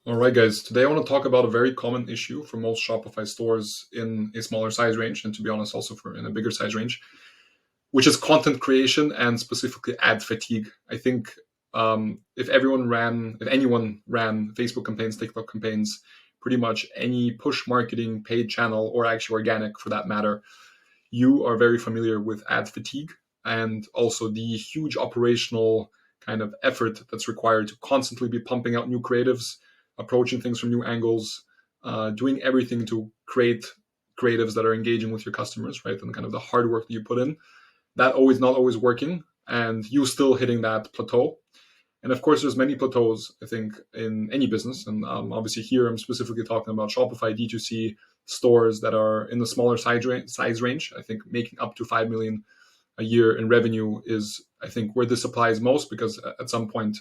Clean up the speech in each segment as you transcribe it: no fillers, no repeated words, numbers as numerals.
All right, guys. Today I want to talk about a very common issue for most Shopify stores in a smaller size range, and to be honest, also for in a bigger size range, which is content creation and specifically ad fatigue. I think if anyone ran Facebook campaigns, TikTok campaigns, pretty much any push marketing, paid channel, or actually organic for that matter, you are very familiar with ad fatigue and also the huge operational kind of effort that's required to constantly be pumping out new creatives, approaching things from new angles, doing everything to create creatives that are engaging with your customers, right? And kind of the hard work that you put in, that always not always working, and you still hitting that plateau. And of course, there's many plateaus, I think, in any business. And obviously here I'm specifically talking about Shopify D2C stores that are in the smaller size range. I think making up to 5 million a year in revenue is, I think, where this applies most, because at some point,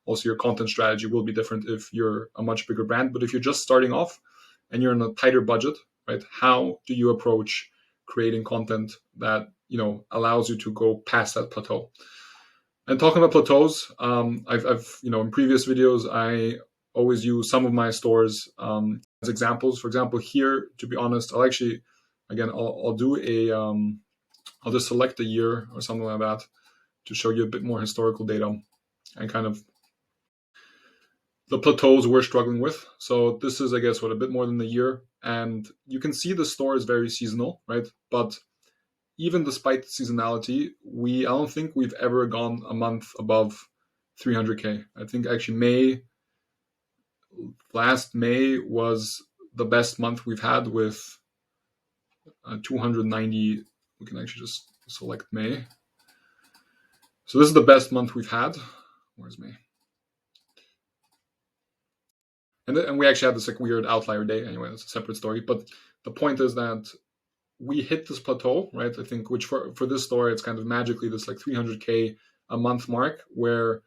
also your content strategy will be different if you're a much bigger brand. But if you're just starting off and you're in a tighter budget, right, how do you approach creating content that, allows you to go past that plateau? And talking about plateaus, I've in previous videos, I always use some of my stores as examples. For example, here, to be honest, I'll do I'll just select a year or something like that to show you a bit more historical data and kind of the plateaus we're struggling with. So this is, I guess, a bit more than a year. And you can see the store is very seasonal, right? But even despite the seasonality, I don't think we've ever gone a month above 300K. I think actually last May was the best month we've had with 290. We can actually just select May. So this is the best month we've had. Where's May? And we actually had this weird outlier day. Anyway, that's a separate story. But the point is that we hit this plateau, right? I think, which for this store, it's kind of magically this 300K a month mark where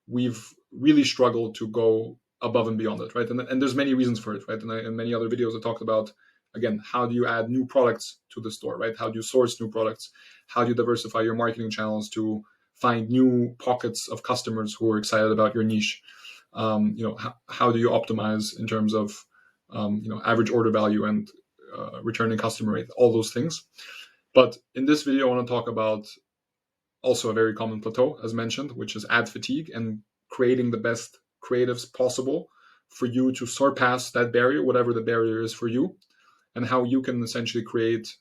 we've really struggled to go above and beyond it, right? And there's many reasons for it, right? And in many other videos, I talked about, again, how do you add new products to the store, right? How do you source new products? How do you diversify your marketing channels to find new pockets of customers who are excited about your niche? How do you optimize in terms of, average order value and returning customer rate, all those things. But in this video, I want to talk about also a very common plateau, as mentioned, which is ad fatigue and creating the best creatives possible for you to surpass that barrier, whatever the barrier is for you, and how you can essentially create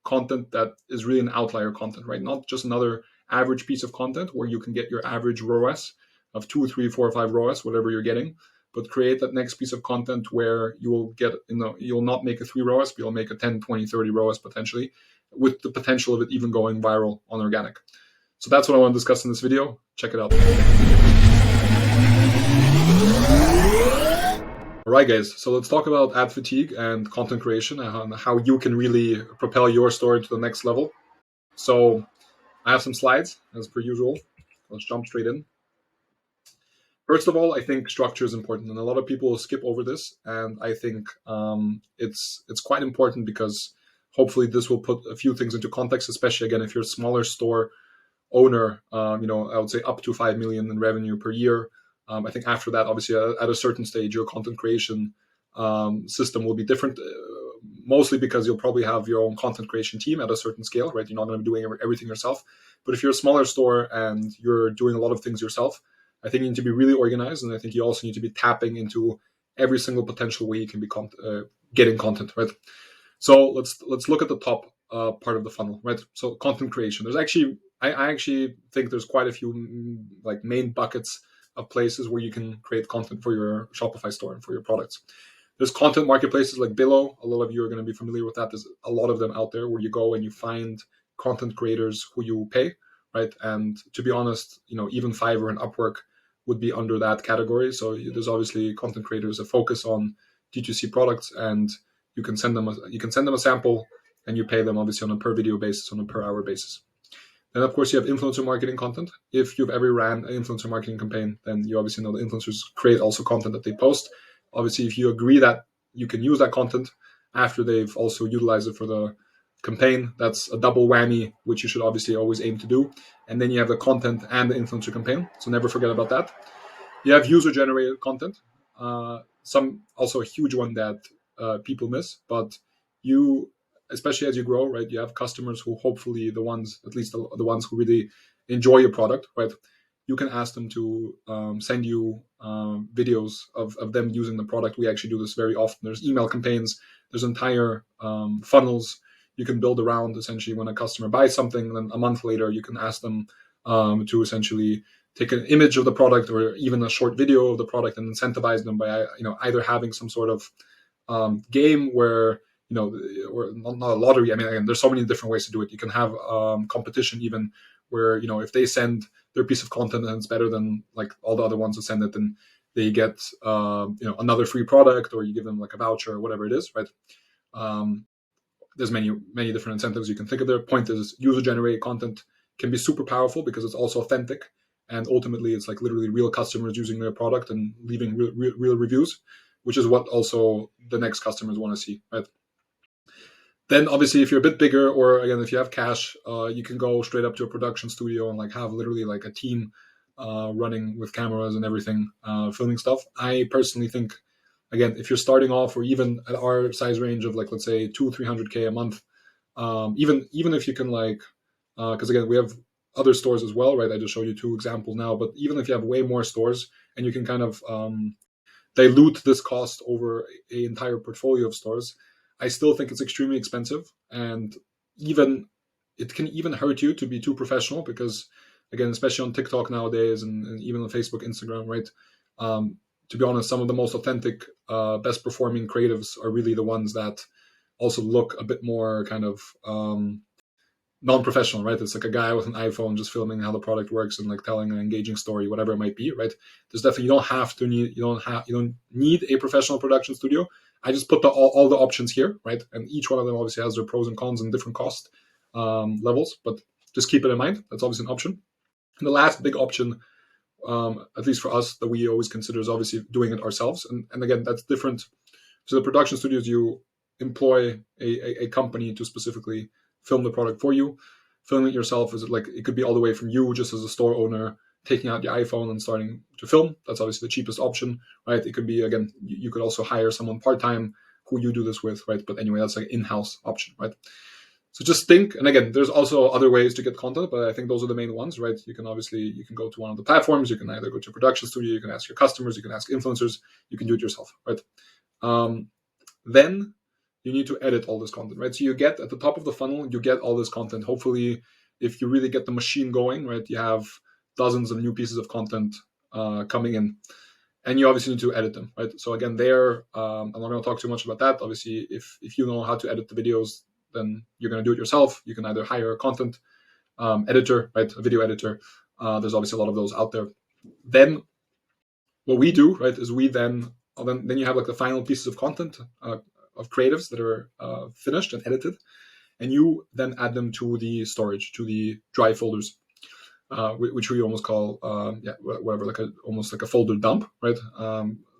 content that is really an outlier content, right? Not just another average piece of content where you can get your average ROAS of 2, 3, 4, 5 ROAS, whatever you're getting, but create that next piece of content where you will get, you'll not make a 3 ROAS, but you'll make a 10, 20, 30 ROAS potentially, with the potential of it even going viral on organic. So that's what I want to discuss in this video. Check it out. All right, guys. So let's talk about ad fatigue and content creation and how you can really propel your store to the next level. So I have some slides as per usual. Let's jump straight in. First of all, I think structure is important, and a lot of people will skip over this. And I think it's quite important because hopefully this will put a few things into context, especially, again, if you're a smaller store owner, I would say up to 5 million in revenue per year. I think after that, obviously, at a certain stage, your content creation system will be different, mostly because you'll probably have your own content creation team at a certain scale, right? You're not going to be doing everything yourself. But if you're a smaller store and you're doing a lot of things yourself, I think you need to be really organized, and I think you also need to be tapping into every single potential way you can be getting content, right? So let's look at the top part of the funnel, right? So content creation. There's actually, I actually think there's quite a few main buckets of places where you can create content for your Shopify store and for your products. There's content marketplaces like Billo. A lot of you are going to be familiar with that. There's a lot of them out there where you go and you find content creators who you pay, right? And to be honest, even Fiverr and Upwork would be under that category. So there's obviously content creators that focus on D2C products, and you can send them a sample, and you pay them obviously on a per video basis, on a per hour basis. Then of course you have influencer marketing content. If you've ever ran an influencer marketing campaign, then you obviously know the influencers create also content that they post. Obviously, if you agree that you can use that content after they've also utilized it for the campaign, that's a double whammy, which you should obviously always aim to do. And then you have the content and the influencer campaign, so never forget about that. You have user generated content. some also a huge one that people miss, but you, especially as you grow, right, you have customers who hopefully the ones, at least the ones who really enjoy your product, right? You can ask them to send you videos of them using the product. We actually do this very often. There's email campaigns, there's entire funnels you can build around essentially when a customer buys something, then a month later you can ask them to essentially take an image of the product or even a short video of the product and incentivize them by either having some sort of game where or not a lottery. I mean, again, there's so many different ways to do it. You can have competition even where if they send their piece of content and it's better than like all the other ones that send it, then they get another free product, or you give them like a voucher or whatever it is, right? There's many different incentives you can think of. Their point is user generated content can be super powerful because it's also authentic, and ultimately it's like literally real customers using their product and leaving real reviews, which is what also the next customers want to see, right? Then obviously if you're a bit bigger, or again if you have cash, you can go straight up to a production studio and like have literally like a team running with cameras and everything, filming stuff. I personally think, again, if you're starting off, or even at our size range of like let's say 200-300K a month, even if you can like, because again we have other stores as well, right? I just showed you 2 examples now, but even if you have way more stores and you can kind of dilute this cost over an entire portfolio of stores, I still think it's extremely expensive, and even it can even hurt you to be too professional, because again, especially on TikTok nowadays, and even on Facebook, Instagram, right? To be honest, some of the most authentic, best performing creatives are really the ones that also look a bit more kind of non-professional, right? It's like a guy with an iPhone just filming how the product works and like telling an engaging story, whatever it might be, right? There's definitely, you don't need a professional production studio. I just put all the options here, right? And each one of them obviously has their pros and cons and different cost levels, but just keep it in mind. That's obviously an option. And the last big option, at least for us, that we always consider is obviously doing it ourselves. And again, that's different. So the production studios, you employ a company to specifically film the product for you. Filming it yourself is like, it could be all the way from you just as a store owner taking out your iPhone and starting to film. That's obviously the cheapest option, right? It could be, again, you could also hire someone part-time who you do this with, right? But anyway, that's like in-house option, right? So just think, and again, there's also other ways to get content, but I think those are the main ones, right? You can go to one of the platforms. You can either go to a production studio, you can ask your customers, you can ask influencers, you can do it yourself, right? Then you need to edit all this content, right? So you get at the top of the funnel, you get all this content. Hopefully, if you really get the machine going, right, you have dozens of new pieces of content coming in, and you obviously need to edit them, right? So again, I'm not going to talk too much about that. Obviously, if you know how to edit the videos, then you're going to do it yourself. You can either hire a content editor, right, a video editor. There's obviously a lot of those out there. Then what we do, right, is then you have like the final pieces of content of creatives that are finished and edited, and you then add them to the storage, to the drive folders, which we almost call whatever, almost like a folder dump, right?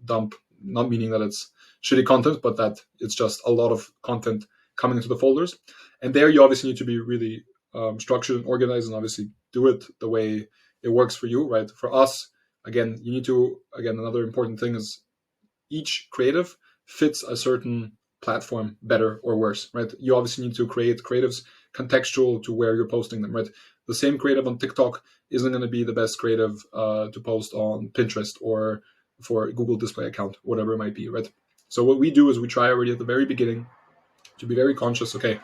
Dump, not meaning that it's shitty content, but that it's just a lot of content coming into the folders. And there you obviously need to be really structured and organized, and obviously do it the way it works for you, right? For us, again, another important thing is each creative fits a certain platform better or worse, right? You obviously need to create creatives contextual to where you're posting them, right? The same creative on TikTok isn't going to be the best creative to post on Pinterest or for a Google display account, whatever it might be, right? So what we do is we try already at the very beginning to be very conscious. Okay,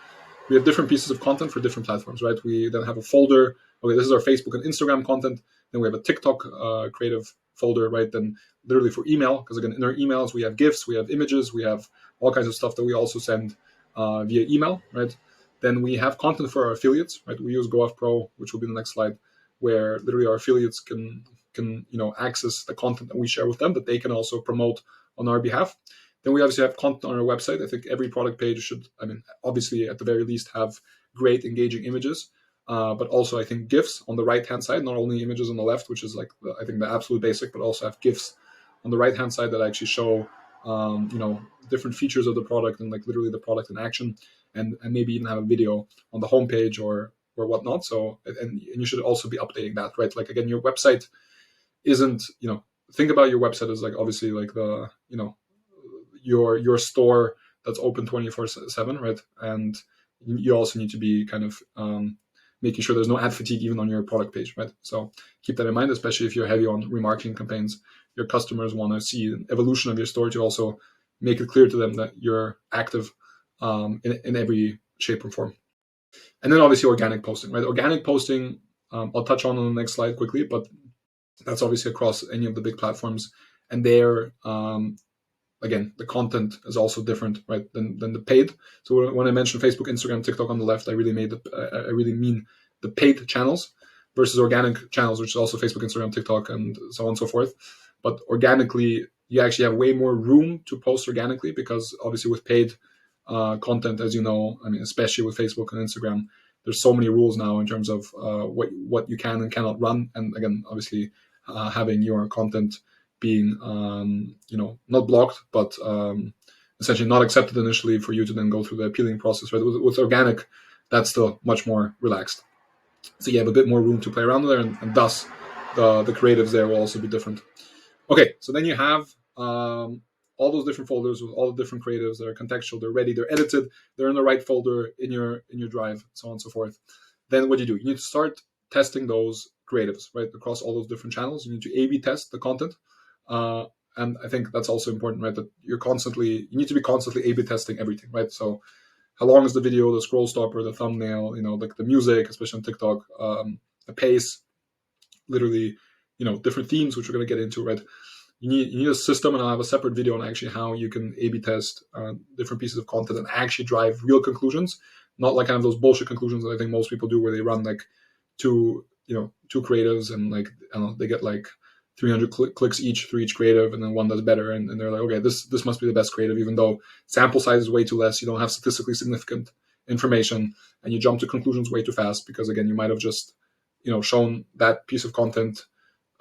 we have different pieces of content for different platforms, right? We then have a folder. Okay, this is our Facebook and Instagram content. Then we have a TikTok creative folder, right? Then literally for email, because again, in our emails, we have GIFs, we have images, we have all kinds of stuff that we also send via email, right? Then we have content for our affiliates, right? We use GoF Pro, which will be the next slide, where literally our affiliates can access the content that we share with them that they can also promote on our behalf. Then we obviously have content on our website. I think every product page should, obviously at the very least have great engaging images, but also I think GIFs on the right-hand side, not only images on the left, which is like I think the absolute basic, but also have GIFs on the right-hand side that actually show, different features of the product and like literally the product in action, and maybe even have a video on the homepage or whatnot. So, and you should also be updating that, right? Like again, your website isn't, think about your website as like obviously like the, your store that's open 24/7, right? And you also need to be kind of making sure there's no ad fatigue even on your product page, right? So keep that in mind, especially if you're heavy on remarketing campaigns. Your customers want to see an evolution of your store to also make it clear to them that you're active in every shape and form. And then obviously organic posting, right? Organic posting, I'll touch on the next slide quickly, but that's obviously across any of the big platforms. And there, again, the content is also different, right, than the paid. So when I mentioned Facebook, Instagram, TikTok on the left, I really mean the paid channels versus organic channels, which is also Facebook, Instagram, TikTok, and so on and so forth. But organically, you actually have way more room to post organically because obviously with paid content, as you know, I mean, especially with Facebook and Instagram, there's so many rules now in terms of what you can and cannot run. And again, obviously, having your content being not blocked, but essentially not accepted initially for you to then go through the appealing process. Right, with organic, that's still much more relaxed. So you have a bit more room to play around there, and thus the creatives there will also be different. Okay, so then you have all those different folders with all the different creatives that are contextual, they're ready, they're edited, they're in the right folder in your drive, so on and so forth. Then what do? You need to start testing those creatives, right, across all those different channels. You need to A/B test the content, and I think that's also important, right? That you need to be constantly A/B testing everything, right? So how long is the video, the scroll stopper, the thumbnail, like the music, especially on TikTok, the pace, literally, different themes, which we're going to get into, right? You need a system, and I'll have a separate video on actually how you can A/B test different pieces of content and actually drive real conclusions, not like kind of those bullshit conclusions that I think most people do, where they run like two creatives and like I don't know, they get like 300 clicks each through each creative, and then one does better, and they're like, okay, this must be the best creative, even though sample size is way too less, you don't have statistically significant information, and you jump to conclusions way too fast because again, you might have just shown that piece of content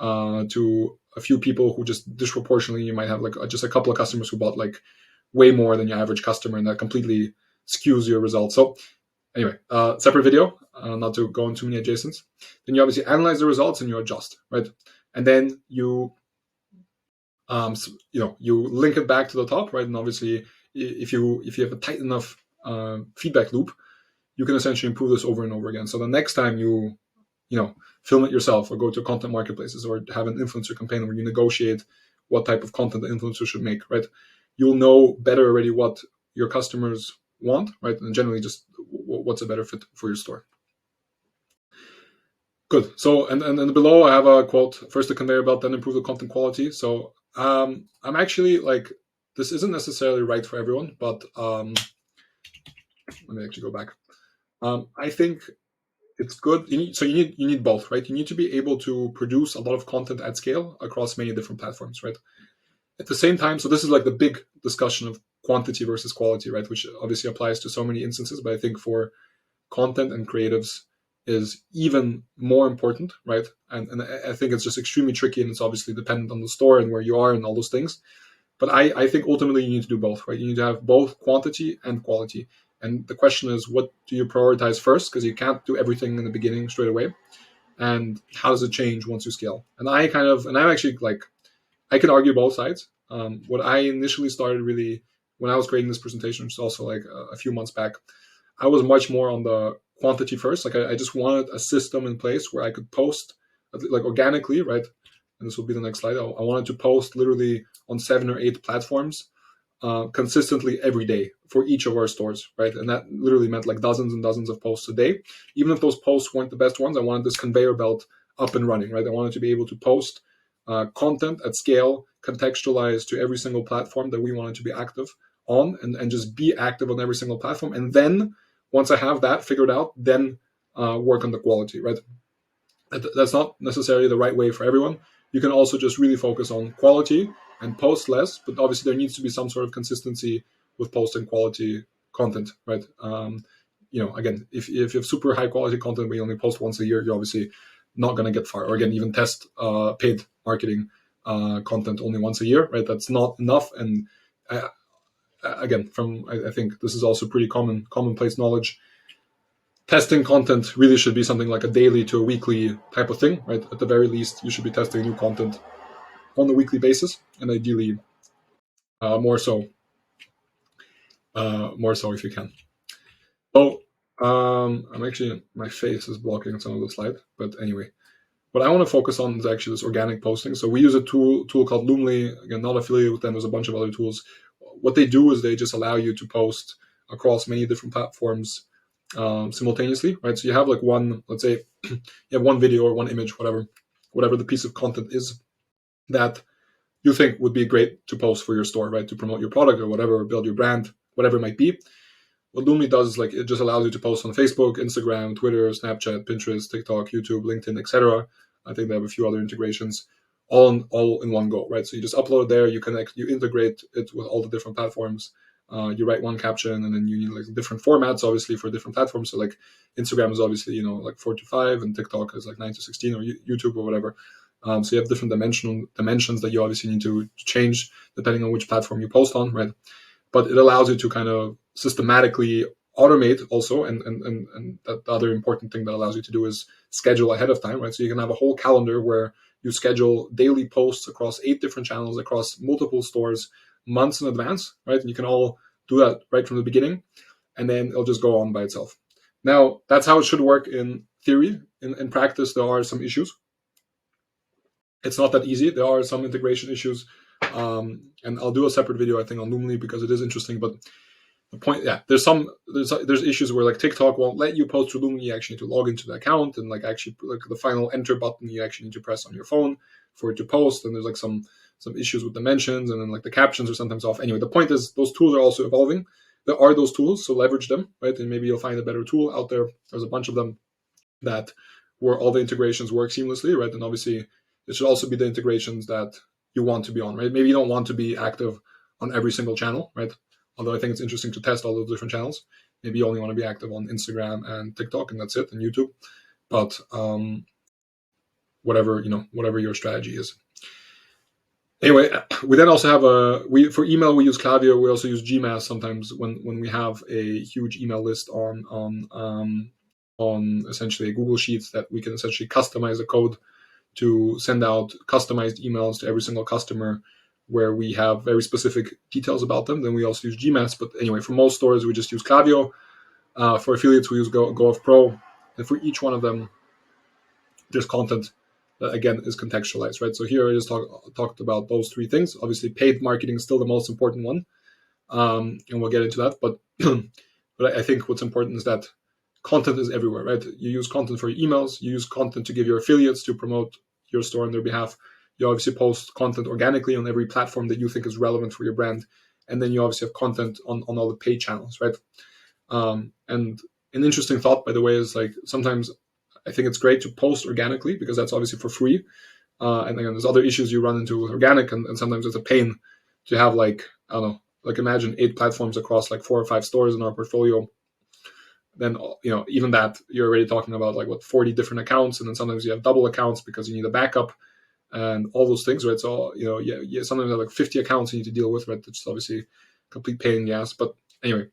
to a few people who just disproportionately, you might have like just a couple of customers who bought like way more than your average customer, and that completely skews your results. So anyway, separate video, not to go into too many adjacents. Then you obviously analyze the results and you adjust, right? And then you link it back to the top, right? And obviously, if you have a tight enough feedback loop, you can essentially improve this over and over again. So the next time you film it yourself or go to content marketplaces or have an influencer campaign where you negotiate what type of content the influencer should make, right? You'll know better already what your customers want, right? And generally just what's a better fit for your store. Good. So, and below I have a quote: first the conveyor belt, then improve the content quality. So I'm actually like, this isn't necessarily right for everyone, but let me actually go back. I think it's good. You need both, right? You need to be able to produce a lot of content at scale across many different platforms, right? At the same time, so this is like the big discussion of quantity versus quality, right? Which obviously applies to so many instances, but I think for content and creatives is even more important, right? And I think it's just extremely tricky, and it's obviously dependent on the store and where you are and all those things. But I think ultimately you need to do both, right? You need to have both quantity and quality. And the question is, what do you prioritize first? Because you can't do everything in the beginning straight away. And how does it change once you scale? And I'm actually like, I can argue both sides. What I initially started really when I was creating this presentation, which is also like a few months back, I was much more on the quantity first. Like I just wanted a system in place where I could post like organically, right? And this will be the next slide. I wanted to post literally on 7 or 8 platforms consistently every day for each of our stores, right? And that literally meant like dozens and dozens of posts a day. Even if those posts weren't the best ones, I wanted this conveyor belt up and running, right? I wanted to be able to post content at scale, contextualized to every single platform that we wanted to be active on, and just be active on every single platform. And then once I have that figured out, then work on the quality, right? That's not necessarily the right way for everyone. You can also just really focus on quality and post less, but obviously there needs to be some sort of consistency with posting quality content, right? Again, if you have super high quality content but you only post once a year, you're obviously not going to get far. Or again, even test paid marketing content only once a year, right? That's not enough. And again, I think this is also pretty commonplace knowledge. Testing content really should be something like a daily to a weekly type of thing, right? At the very least, you should be testing new content on a weekly basis, and ideally more so more so if you can. So I'm actually, my face is blocking some of the slide, but anyway, what I want to focus on is actually this organic posting. So we use a tool called Loomly. Again, not affiliated with them. There's a bunch of other tools. What they do is they just allow you to post across many different platforms simultaneously, right? So you have like one, let's say, you have one video or one image, whatever the piece of content is that you think would be great to post for your store, right? To promote your product or whatever, or build your brand, whatever it might be. What Loomly does is like it just allows you to post on Facebook, Instagram, Twitter, Snapchat, Pinterest, TikTok, YouTube, LinkedIn, etc. I think they have a few other integrations, all in one go, right? So you just upload there, you connect, you integrate it with all the different platforms. You write one caption, and then you need like different formats, obviously, for different platforms. So like Instagram is obviously like 4:5, and TikTok is like 9:16, or YouTube or whatever. So you have different dimensions that you obviously need to change depending on which platform you post on, right? But it allows you to kind of systematically automate also, and the other important thing that allows you to do is schedule ahead of time, right? So you can have a whole calendar where you schedule daily posts across 8 different channels, across multiple stores, months in advance, right? And you can all do that right from the beginning, and then it'll just go on by itself. Now, that's how it should work in theory. In practice, there are some issues. It's not that easy. There are some integration issues, and I'll do a separate video, I think, on Loomly because it is interesting. But the point, yeah, there's issues where like TikTok won't let you post through Loomly. You actually need to log into the account, and like actually like the final enter button you actually need to press on your phone for it to post. And there's like some issues with dimensions, and then like the captions are sometimes off. Anyway, the point is those tools are also evolving. There are those tools, so leverage them, right? And maybe you'll find a better tool out there. There's a bunch of them that where all the integrations work seamlessly, right? And obviously it should also be the integrations that you want to be on, right? Maybe you don't want to be active on every single channel, right? Although I think it's interesting to test all those different channels. Maybe you only want to be active on Instagram and TikTok, and that's it, and YouTube. But whatever your strategy is. Anyway, we then also have for email we use Klaviyo. We also use Gmail sometimes when we have a huge email list on essentially Google Sheets that we can essentially customize the code to send out customized emails to every single customer where we have very specific details about them. Then we also use Gmail. But anyway, for most stores, we just use Klaviyo. For affiliates, we use GoF Pro. And for each one of them, there's content that, again, is contextualized, right? So here I just talked about those 3 things. Obviously, paid marketing is still the most important one. And we'll get into that. But, but I think what's important is that content is everywhere, right? You use content for your emails. You use content to give your affiliates to promote your store on their behalf. You obviously post content organically on every platform that you think is relevant for your brand. And then you obviously have content on all the paid channels, right? And an interesting thought, by the way, is like sometimes I think it's great to post organically because that's obviously for free. And again, there's other issues you run into with organic, and sometimes it's a pain to have like, I don't know, like imagine 8 platforms across like 4 or 5 stores in our portfolio. Then even that you're already talking about like 40 different accounts, and then sometimes you have double accounts because you need a backup and all those things, right? So sometimes you have like 50 accounts you need to deal with, right? Which is obviously a complete pain in the ass. But anyway,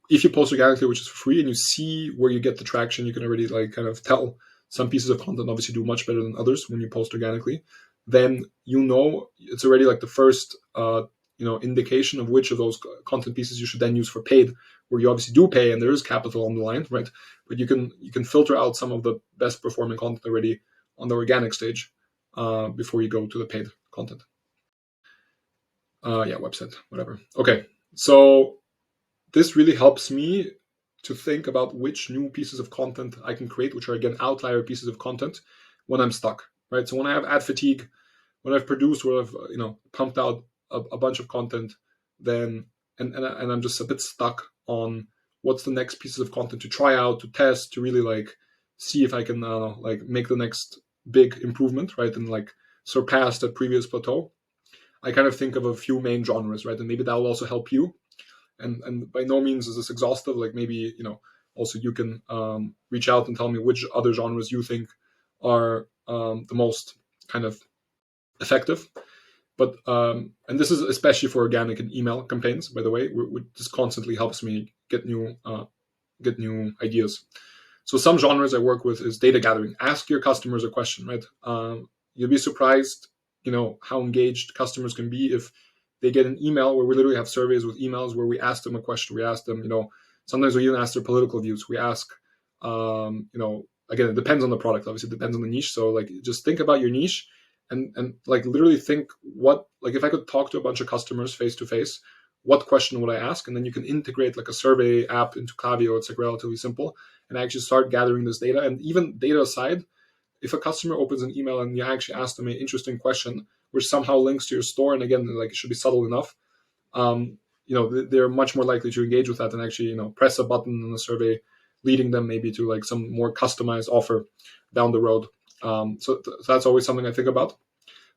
if you post organically, which is for free, and you see where you get the traction, you can already like kind of tell some pieces of content obviously do much better than others when you post organically. Then it's already like the first indication of which of those content pieces you should then use for paid, where you obviously do pay and there is capital on the line, right? But you can filter out some of the best performing content already on the organic stage before you go to the paid content. Website, whatever. Okay, so this really helps me to think about which new pieces of content I can create, which are again outlier pieces of content when I'm stuck, right? So when I have ad fatigue, when I've produced or I've pumped out a bunch of content, then and I'm just a bit stuck on what's the next pieces of content to try out, to test, to really like see if I can like make the next big improvement, right? And like surpass that previous plateau. I kind of think of a few main genres, right? And maybe that will also help you. And by no means is this exhaustive. Like maybe, also you can reach out and tell me which other genres you think are the most kind of effective. But and this is especially for organic and email campaigns, by the way, which just constantly helps me get new ideas. So some genres I work with is data gathering. Ask your customers a question, right? You'll be surprised, how engaged customers can be if they get an email where we literally have surveys with emails where we ask them a question. We ask them, sometimes we even ask their political views. We ask, again, it depends on the product. Obviously, it depends on the niche. So like, just think about your niche, and like literally think what, like, if I could talk to a bunch of customers face to face, what question would I ask? And then you can integrate like a survey app into Klaviyo. It's like relatively simple, and actually start gathering this data. And even data aside, if a customer opens an email and you actually ask them an interesting question, which somehow links to your store, and again, like, it should be subtle enough, they're much more likely to engage with that and actually, press a button in the survey, leading them maybe to like some more customized offer down the road. So that's always something I think about.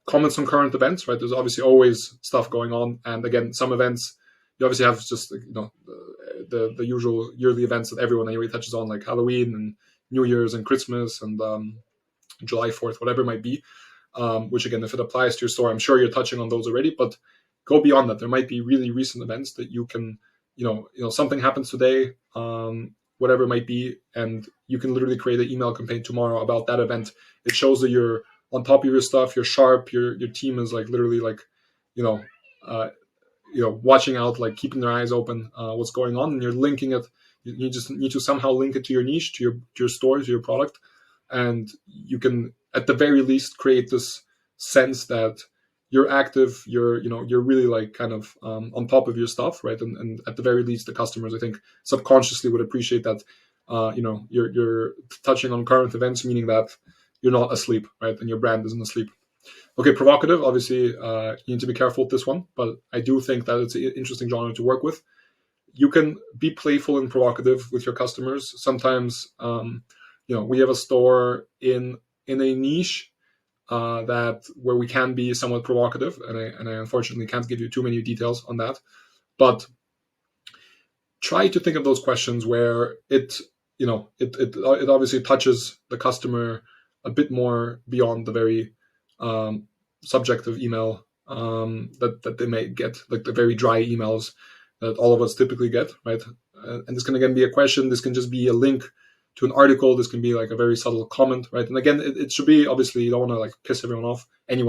Comments on current events, right? There's obviously always stuff going on, and again, some events you obviously have just the usual yearly events that everyone anyway touches on, like Halloween and New Year's and Christmas and July 4th, whatever it might be. Which again, if it applies to your store, I'm sure you're touching on those already. But go beyond that. There might be really recent events that you can, something happens today, whatever it might be, and you can literally create an email campaign tomorrow about that event. It shows that you're on top of your stuff, you're sharp, your team is like literally like, watching out, like keeping their eyes open, what's going on, and you're linking it. You just need to somehow link it to your niche, to your store, to your product, and you can at the very least create this sense that you're active, you're really like kind of on top of your stuff, right? And at the very least, the customers, I think, subconsciously would appreciate that. You're touching on current events, meaning that you're not asleep, right? And your brand isn't asleep. Okay, provocative. Obviously, you need to be careful with this one, but I do think that it's an interesting genre to work with. You can be playful and provocative with your customers. Sometimes, we have a store in a niche that where we can be somewhat provocative, and I unfortunately can't give you too many details on that. But try to think of those questions where it obviously touches the customer a bit more beyond the very subjective email that they may get, like the very dry emails that all of us typically get, right? And this can again be a question. This can just be a link to an article. This can be like a very subtle comment, right? And again, it should be, obviously, you don't want to like piss anyone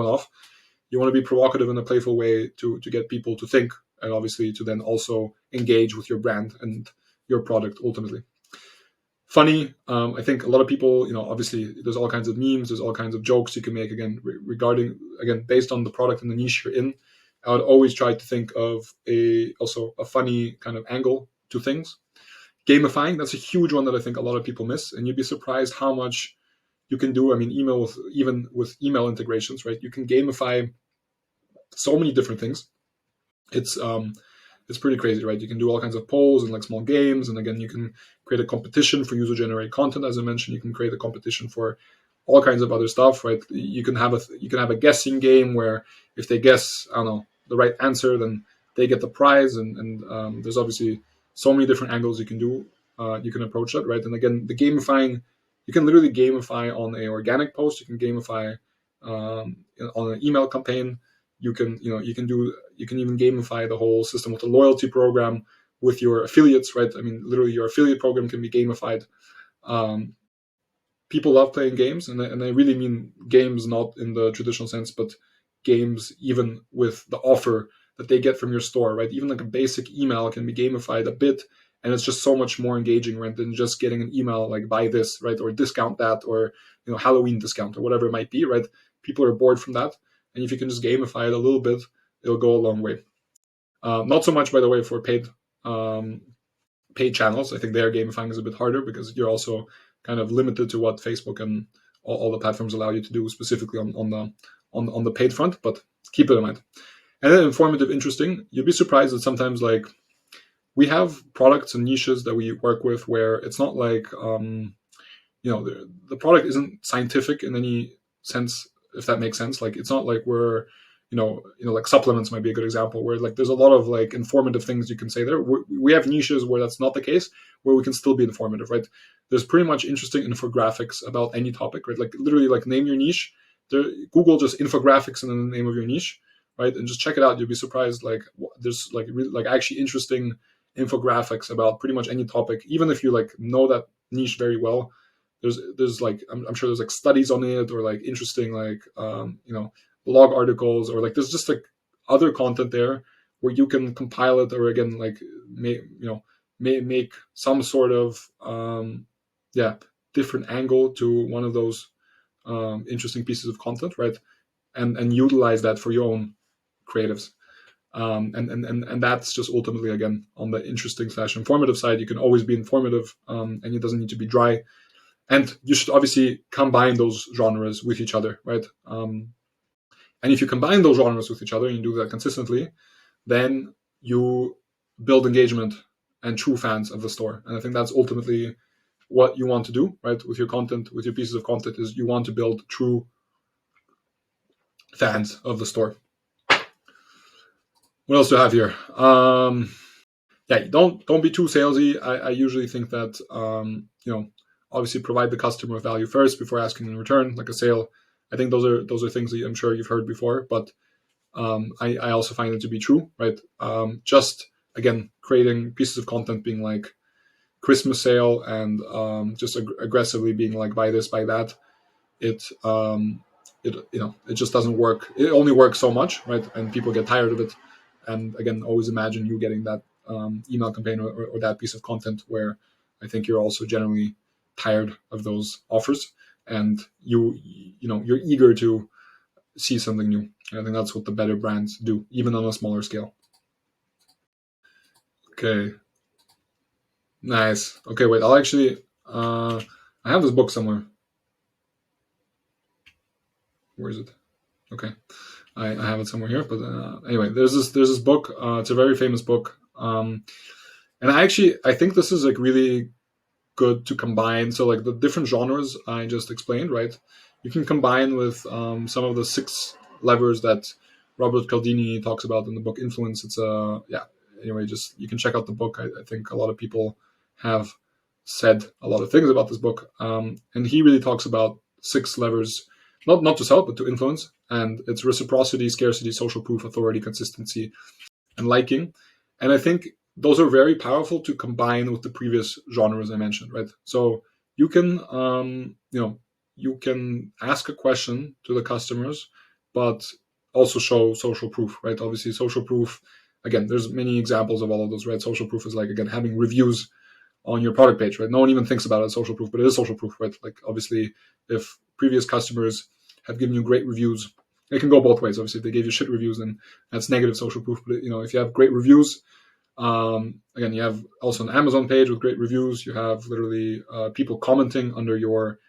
off. You want to be provocative in a playful way to get people to think, and obviously to then also engage with your brand and your product ultimately. Funny, I think a lot of people, obviously there's all kinds of memes, there's all kinds of jokes you can make, again, regarding, again, based on the product and the niche you're in. I would always try to think of also a funny kind of angle to things. Gamifying, that's a huge one that I think a lot of people miss, and you'd be surprised how much you can do. I mean, even with email integrations, right? You can gamify so many different things. It's pretty crazy, right? You can do all kinds of polls and like small games, and again, you can create a competition for user-generated content. As I mentioned, you can create a competition for all kinds of other stuff, right? You can have a guessing game where if they guess, I don't know, the right answer, then they get the prize, and there's obviously so many different angles you can do. You can approach that, right? And again, the gamifying, you can literally gamify on a organic post. You can gamify on an email campaign. You can even gamify the whole system with a loyalty program with your affiliates, right? I mean, literally your affiliate program can be gamified. People love playing games, and I really mean games not in the traditional sense, but games even with the offer that they get from your store, right? Even like a basic email can be gamified a bit, and it's just so much more engaging, right, than just getting an email like buy this, right, or discount that, or Halloween discount or whatever it might be, right? People are bored from that, and if you can just gamify it a little bit, it'll go a long way. Not so much, by the way, for paid channels. I think their gamifying is a bit harder because you're also kind of limited to what Facebook and all the platforms allow you to do specifically on the paid front. But keep it in mind. And then informative, interesting. You'd be surprised that sometimes like we have products and niches that we work with where it's not like the product isn't scientific in any sense, if that makes sense. Like it's not like we're like supplements might be a good example where like there's a lot of like informative things you can say there. We have niches where that's not the case, where we can still be informative, right? There's pretty much interesting infographics about any topic, right? Like literally like name your niche. Google just infographics in the name of your niche, right? And just check it out. You'll be surprised. Like there's like really like actually interesting infographics about pretty much any topic. Even if you like know that niche very well, there's like I'm sure there's like studies on it or like interesting like blog articles, or like there's just like other content there where you can compile it, or again, like make some sort of different angle to one of those interesting pieces of content, right? And utilize that for your own creatives. And that's just ultimately, again, on the interesting / informative side. You can always be informative, and it doesn't need to be dry. And you should obviously combine those genres with each other, right? And if you combine those genres with each other and you do that consistently, then you build engagement and true fans of the store. And I think that's ultimately what you want to do, right? With your content, with your pieces of content, is you want to build true fans of the store. What else do I have here? Don't be too salesy. I usually think that obviously provide the customer with value first before asking in return, like a sale. I think those are things that I'm sure you've heard before, but I also find it to be true, right? Just again, creating pieces of content being like Christmas sale and just aggressively being like buy this, buy that. It just doesn't work. It only works so much, right? And people get tired of it. And again, always imagine you getting that email campaign or that piece of content where I think you're also generally tired of those offers, and you're eager to see something new. And I think that's what the better brands do, even on a smaller scale. Okay, nice. Okay, wait, I'll actually I have this book somewhere. Where is it? Okay, I have it somewhere here. But anyway, there's this book. It's a very famous book, and I think this is like really good to combine. So like the different genres I just explained, right? You can combine with some of the 6 levers that Robert Cialdini talks about in the book Influence. It's anyway, just you can check out the book. I think a lot of people have said a lot of things about this book, and he really talks about 6 levers, not to sell, but to influence. And it's reciprocity, scarcity, social proof, authority, consistency, and liking. And I think those are very powerful to combine with the previous genres I mentioned, right? So you can, you can ask a question to the customers, but also show social proof, right? Obviously, social proof, again, there's many examples of all of those, right? Social proof is like, again, having reviews on your product page, right? No one even thinks about it as social proof, but it is social proof, right? Like, obviously, if previous customers have given you great reviews, it can go both ways. Obviously, if they gave you shit reviews, then that's negative social proof. But if you have great reviews, again, you have also an Amazon page with great reviews. You have literally people commenting under your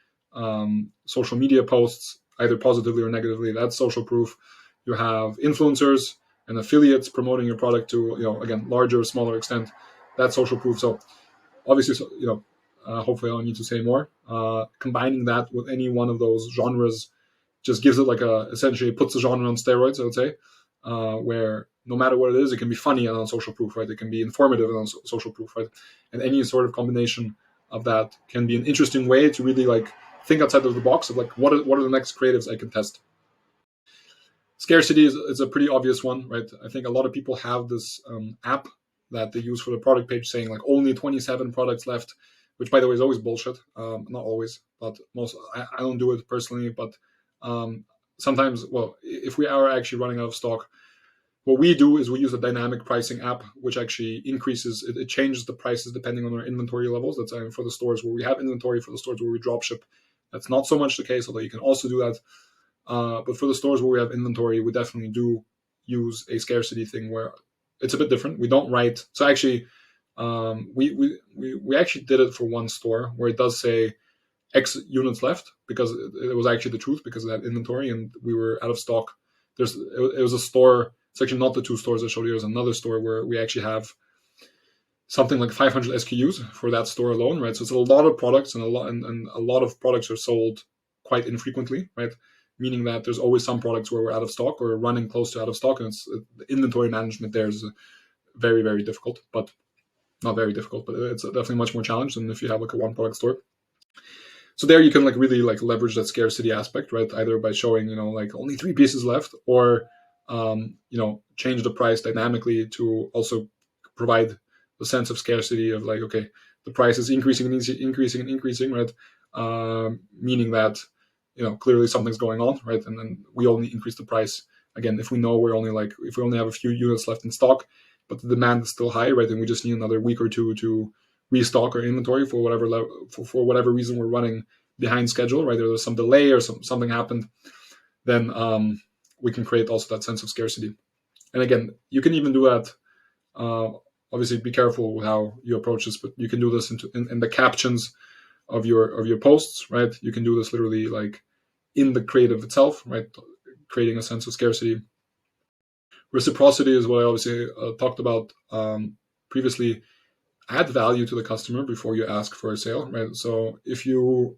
social media posts, either positively or negatively. That's social proof. You have influencers and affiliates promoting your product to, again, larger or smaller extent. That's social proof. So obviously, hopefully I don't need to say more. Combining that with any one of those genres just gives it like essentially puts the genre on steroids, I would say, where no matter what it is, it can be funny and on social proof, right? It can be informative and on social proof, right? And any sort of combination of that can be an interesting way to really like think outside of the box of like, what are the next creatives I can test? Scarcity is a pretty obvious one, right? I think a lot of people have this app that they use for the product page saying like only 27 products left, which by the way is always bullshit. Not always, but I don't do it personally, but sometimes, well, if we are actually running out of stock, what we do is we use a dynamic pricing app, which actually increases, it changes the prices depending on our inventory levels. That's for the stores where we have inventory. For the stores where we drop ship, that's not so much the case, although you can also do that. But for the stores where we have inventory, we definitely do use a scarcity thing where it's a bit different. We don't write. So actually, we actually did it for one store where it does say X units left, because it was actually the truth, because of that inventory and we were out of stock. It was a store. It's actually not the 2 stores I showed you. There's another store where we actually have something like 500 SKUs for that store alone, right? So it's a lot of products, and a lot of products are sold quite infrequently, right? Meaning that there's always some products where we're out of stock or running close to out of stock, and the inventory management there is very, very difficult, but not very difficult, but it's definitely much more challenged than if you have like a 1 product store. So there you can like really like leverage that scarcity aspect, right? Either by showing, like only 3 pieces left, or change the price dynamically to also provide the sense of scarcity of like, okay, the price is increasing and increasing, right? Meaning that, clearly something's going on, right? And then we only increase the price Again, if we know if we only have a few units left in stock, but the demand is still high, right, then we just need another week or two to restock our inventory for whatever reason we're running behind schedule, right? There's some delay or something happened, then we can create also that sense of scarcity. And again, you can even do that. Obviously, be careful with how you approach this, but you can do this in the captions of your posts, right? You can do this literally like in the creative itself, right? Creating a sense of scarcity. Reciprocity is what I obviously talked about previously. Add value to the customer before you ask for a sale, right? So if you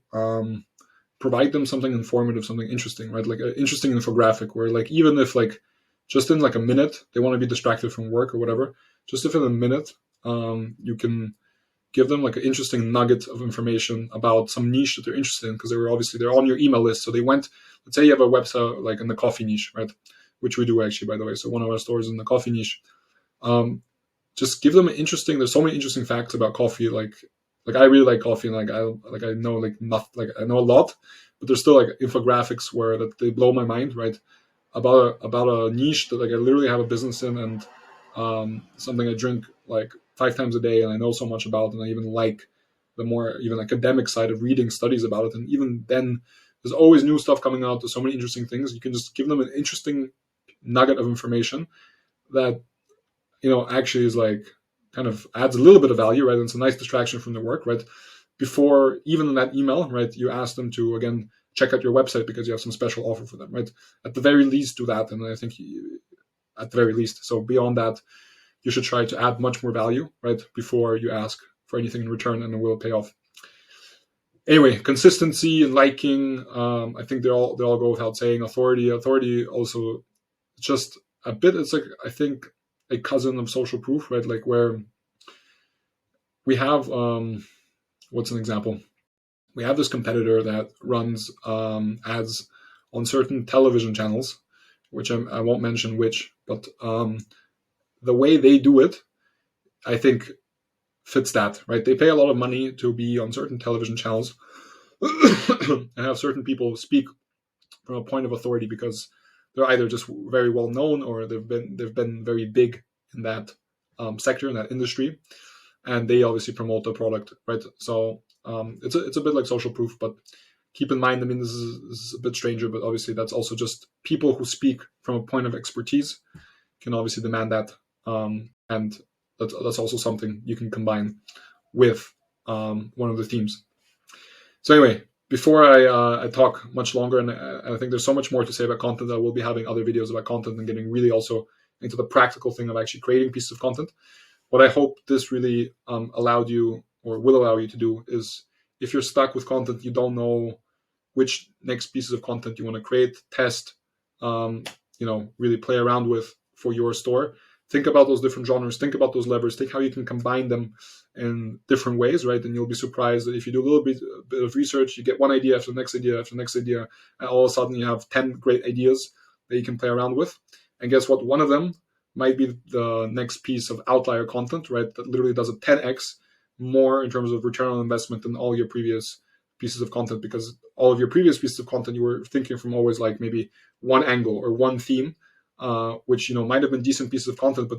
provide them something informative, something interesting, right? Like an interesting infographic where like, even if like just in like a minute, they want to be distracted from work or whatever, just if in a minute, you can give them like an interesting nugget of information about some niche that they're interested in, because they're on your email list. So they went, let's say you have a website like in the coffee niche, right? Which we do actually, by the way. So one of our stores is in the coffee niche. Just give them there's so many interesting facts about coffee. Like I really like coffee, and I know I know a lot, but there's still like infographics that they blow my mind, right? About a niche that like I literally have a business in, and something I drink like 5 times a day, and I know so much about, and I even like the more even academic side of reading studies about it. And even then, there's always new stuff coming out. There's so many interesting things. You can just give them an interesting nugget of information that actually is like kind of adds a little bit of value, right? And it's a nice distraction from their work, right? Before even in that email, right, you ask them to again check out your website because you have some special offer for them, right? At the very least, do that, and I think at the very least. So beyond that, you should try to add much more value, right, before you ask for anything in return, and it will pay off. Anyway, consistency and liking, I think they all go without saying. Authority also just a bit. It's like I think a cousin of social proof, right? Like where we have what's an example? We have this competitor that runs ads on certain television channels, which I won't mention which, but the way they do it, I think fits that, right? They pay a lot of money to be on certain television channels and have certain people speak from a point of authority because they're either just very well known or they've been very big in that sector, in that industry, and they obviously promote the product, right? So it's a bit like social proof, but keep in mind, I mean, this is a bit stranger, but obviously that's also just people who speak from a point of expertise can obviously demand that, and that's also something you can combine with one of the themes. So anyway, before I talk much longer, and I think there's so much more to say about content, I will be having other videos about content and getting really also into the practical thing of actually creating pieces of content. What I hope this really allowed you or will allow you to do is, if you're stuck with content, you don't know which next pieces of content you want to create, test, really play around with for your store. Think about those different genres, think about those levers, think how you can combine them in different ways, right? And you'll be surprised that if you do a little bit of research, you get one idea after the next idea after the next idea, and all of a sudden you have 10 great ideas that you can play around with. And guess what? One of them might be the next piece of outlier content, right? That literally does a 10x more in terms of return on investment than all your previous pieces of content, because all of your previous pieces of content you were thinking from always like maybe one angle or one theme, which might have been decent pieces of content, but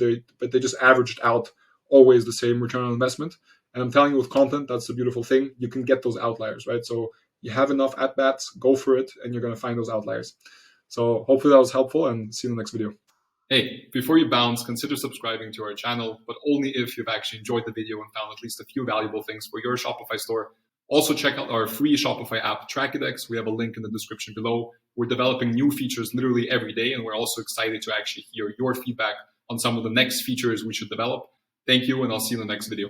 they just averaged out always the same return on investment. And I'm telling you, with content, that's the beautiful thing. You can get those outliers, right? So you have enough at bats, go for it, and you're going to find those outliers. So hopefully that was helpful, and see you in the next video. Hey, before you bounce, consider subscribing to our channel, but only if you've actually enjoyed the video and found at least a few valuable things for your Shopify store. Also, check out our free Shopify app, Trackidex. We have a link in the description below. We're developing new features literally every day, and we're also excited to actually hear your feedback on some of the next features we should develop. Thank you, and I'll see you in the next video.